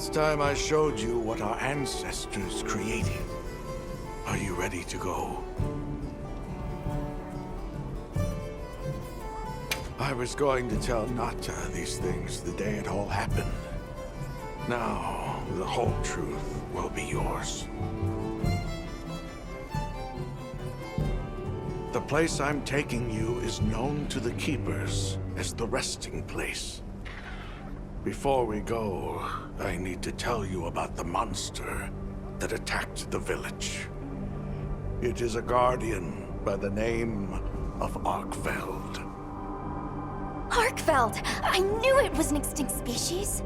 Last time I showed you what our ancestors created. Are you ready to go? I was going to tell Nata these things the day it all happened. Now, the whole truth will be yours. The place I'm taking you is known to the Keepers as the resting place. Before we go, I need to tell you about the monster that attacked the village. It is a Guardian by the name of Arkveld. Arkveld! I knew it was an extinct species!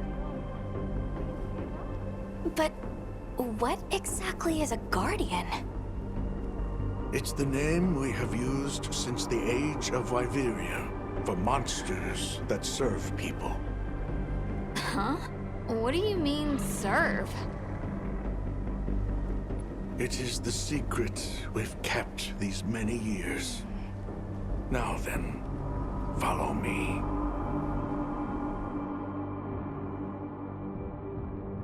But what exactly is a Guardian? It's the name we have used since the age of Wyveria for monsters that serve people. Huh? What do you mean, serve? It is the secret we've kept these many years. Now then, follow me.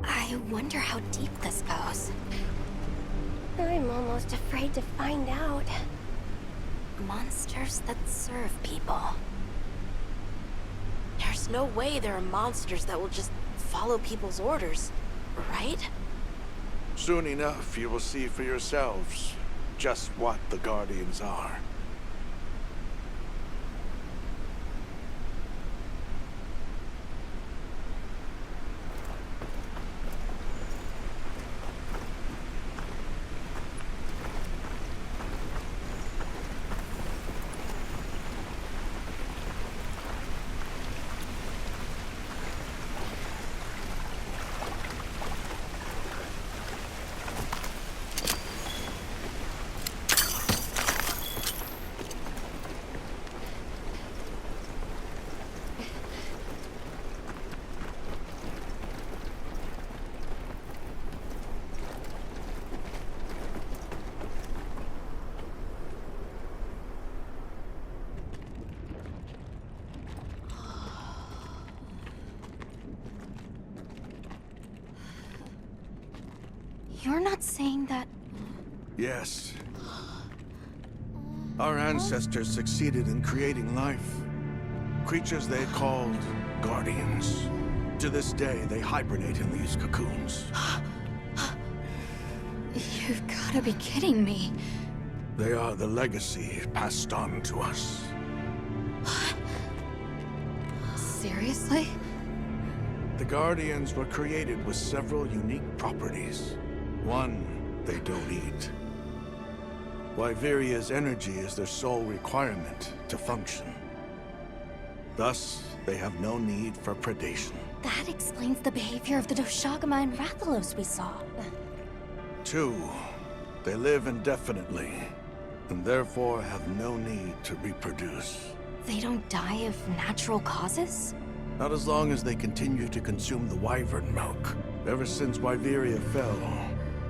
I wonder how deep this goes. I'm almost afraid to find out. Monsters that serve people. There's no way there are monsters that will just follow people's orders, right? Soon enough, you will see for yourselves just what the Guardians are. You're not saying that... Yes. Our ancestors succeeded in creating life. Creatures they called Guardians. To this day, they hibernate in these cocoons. You've gotta be kidding me. They are the legacy passed on to us. Seriously? The Guardians were created with several unique properties. One, they don't eat. Wyveria's energy is their sole requirement to function. Thus, they have no need for predation. That explains the behavior of the Doshagama and Rathalos we saw. Two, they live indefinitely, and therefore have no need to reproduce. They don't die of natural causes? Not as long as they continue to consume the wyvern milk. Ever since Wyveria fell,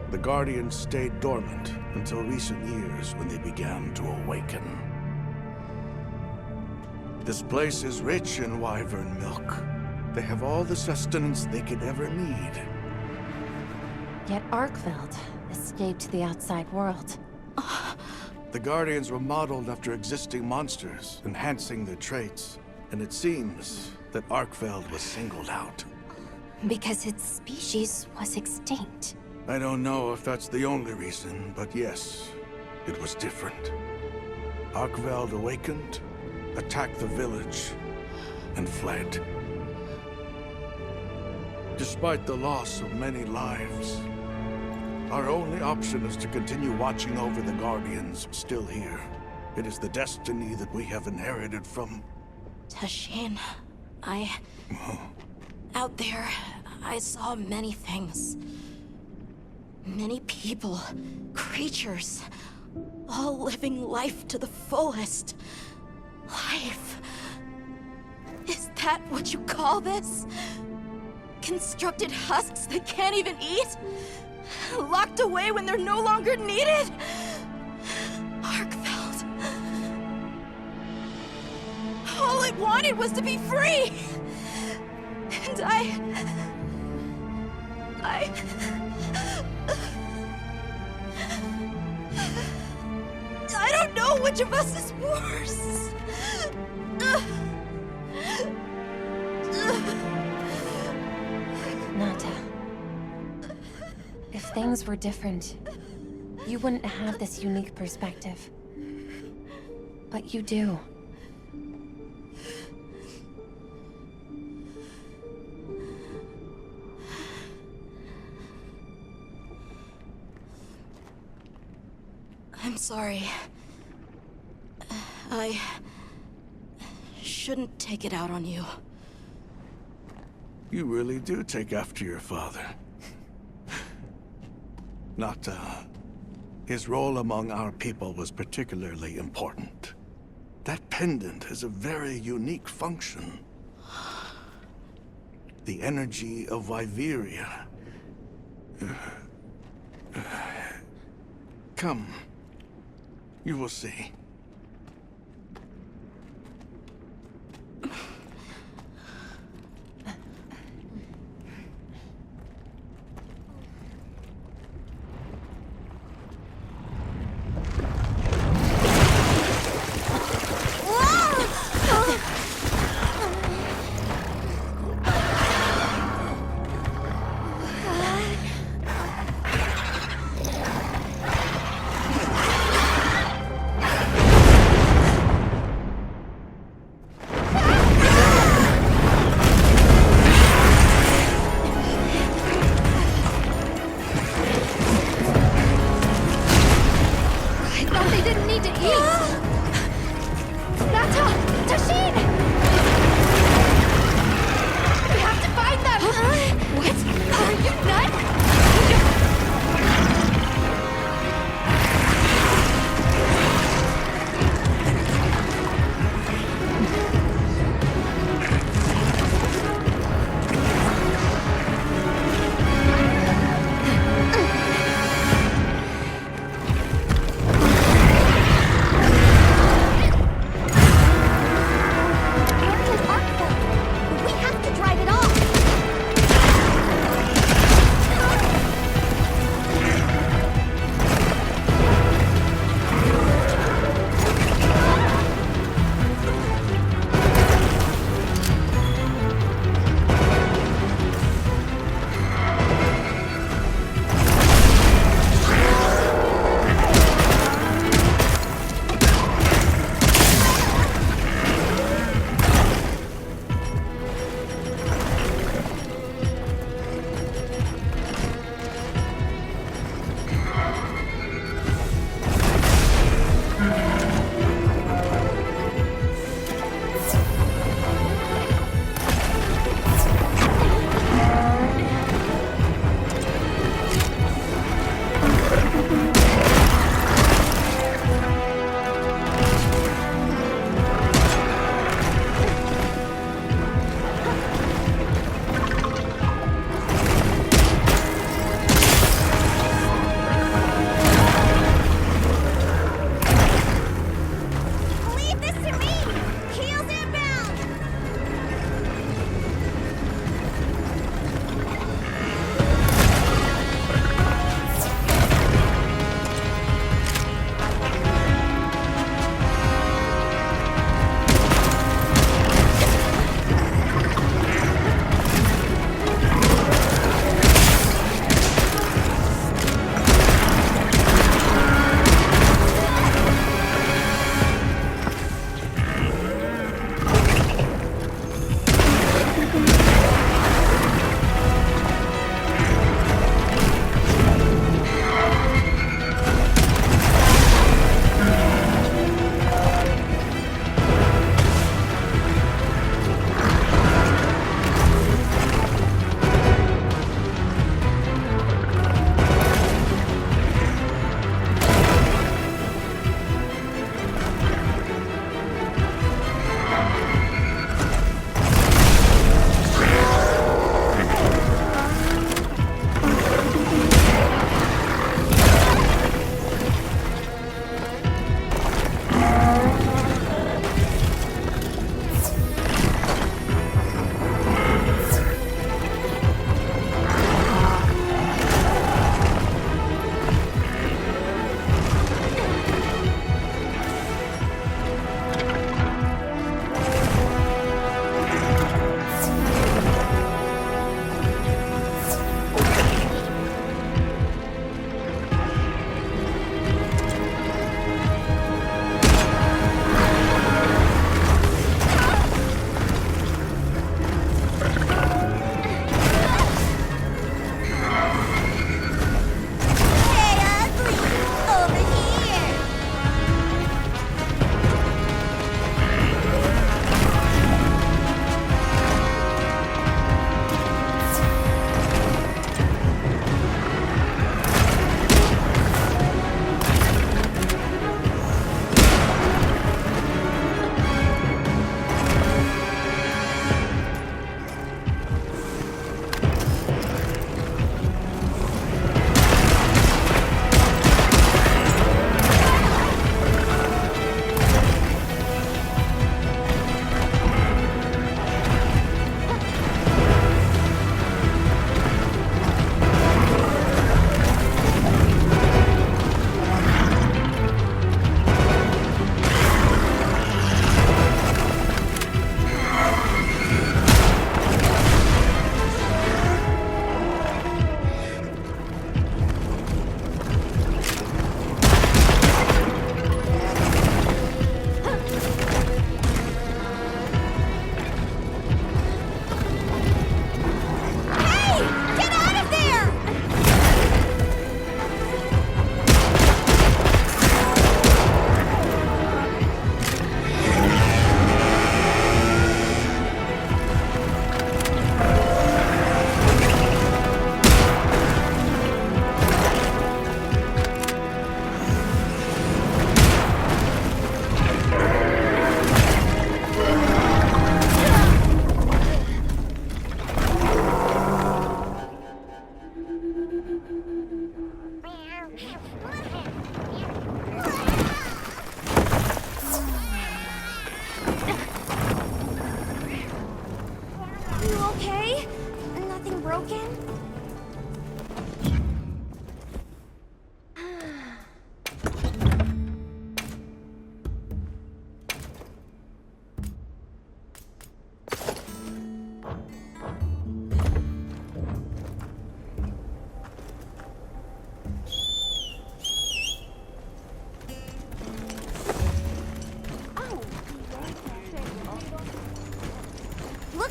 the Guardians stayed dormant until recent years when they began to awaken. This place is rich in wyvern milk. They have all the sustenance they could ever need. Yet Arkveld escaped the outside world. The Guardians were modeled after existing monsters, enhancing their traits. And it seems that Arkveld was singled out. Because its species was extinct. I don't know if that's the only reason, but yes, it was different. Arkveld awakened, attacked the village, and fled. Despite the loss of many lives, our only option is to continue watching over the Guardians still here. It is the destiny that we have inherited from... Tashin, out there, I saw many things. Many people, creatures, all living life to the fullest. Life. Is that what you call this? Constructed husks that can't even eat? Locked away when they're no longer needed? Arkveld. All it wanted was to be free! And I don't know which of us is worse. Nata. If things were different, you wouldn't have this unique perspective. But you do. I'm sorry. I shouldn't take it out on you. You really do take after your father. Nata. His role among our people was particularly important. That pendant has a very unique function. The energy of Viveria. Come. You will see. Guardian Arkveld! We have to drive it off!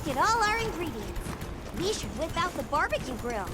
Look at all our ingredients. We should whip out the barbecue grill.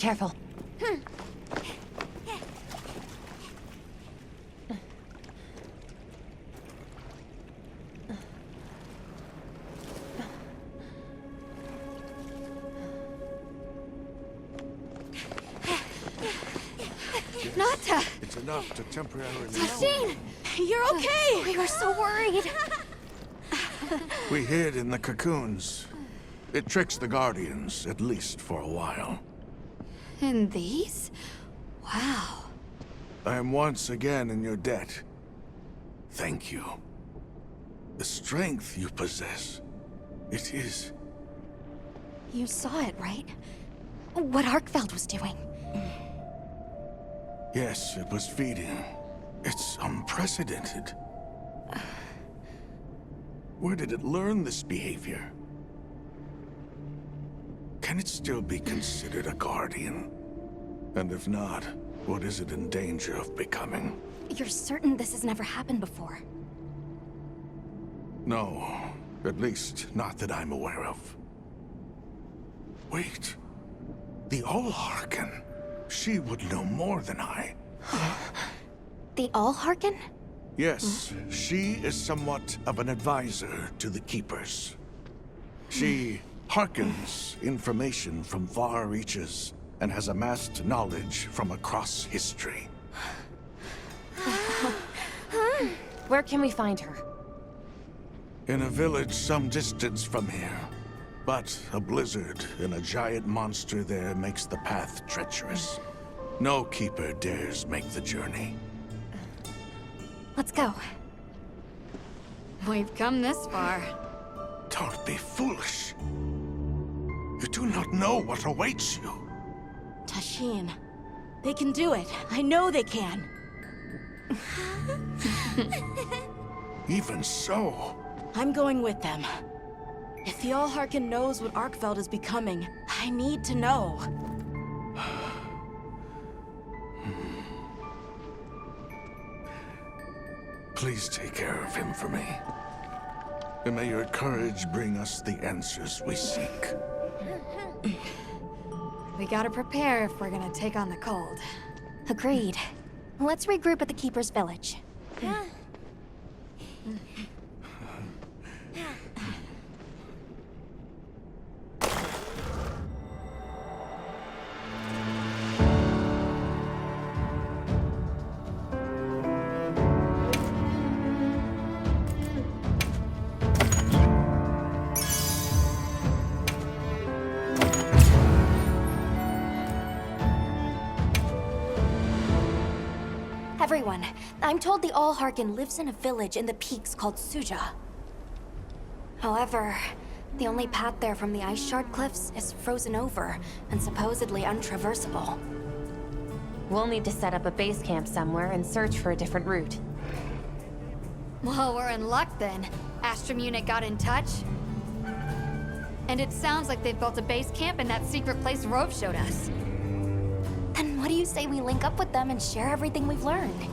Careful. Nata! It's enough to temporarily... Shane! You're okay! We were so worried. We hid in the cocoons. It tricks the Guardians, at least for a while. And these? Wow. I am once again in your debt. Thank you. The strength you possess, it is... You saw it, right? What Arkveld was doing. Yes, it was feeding. It's unprecedented. Where did it learn this behavior? Can it still be considered a Guardian? And if not, what is it in danger of becoming? You're certain this has never happened before? No, at least not that I'm aware of. Wait, the All-Harken. She would know more than I. The All-Harken? Yes, she is somewhat of an advisor to the Keepers. She hearkens information from far reaches and has amassed knowledge from across history. Where can we find her? In a village some distance from here. But a blizzard and a giant monster there makes the path treacherous. No Keeper dares make the journey. Let's go. We've come this far. Don't be foolish. You do not know what awaits you. Tashin. They can do it. I know they can. Even so, I'm going with them. If the All-Harken knows what Arkveld is becoming, I need to know. please take care of him for me. And may your courage bring us the answers we seek. We gotta prepare if we're gonna take on the cold. Agreed. Let's regroup at the Keeper's village. Everyone, I'm told the All-Harken lives in a village in the peaks called Suja. However, the only path there from the Ice Shard Cliffs is frozen over and supposedly untraversable. We'll need to set up a base camp somewhere and search for a different route. Well, we're in luck then. Astrum unit got in touch. And it sounds like they've built a base camp in that secret place Rove showed us. Then what do you say we link up with them and share everything we've learned?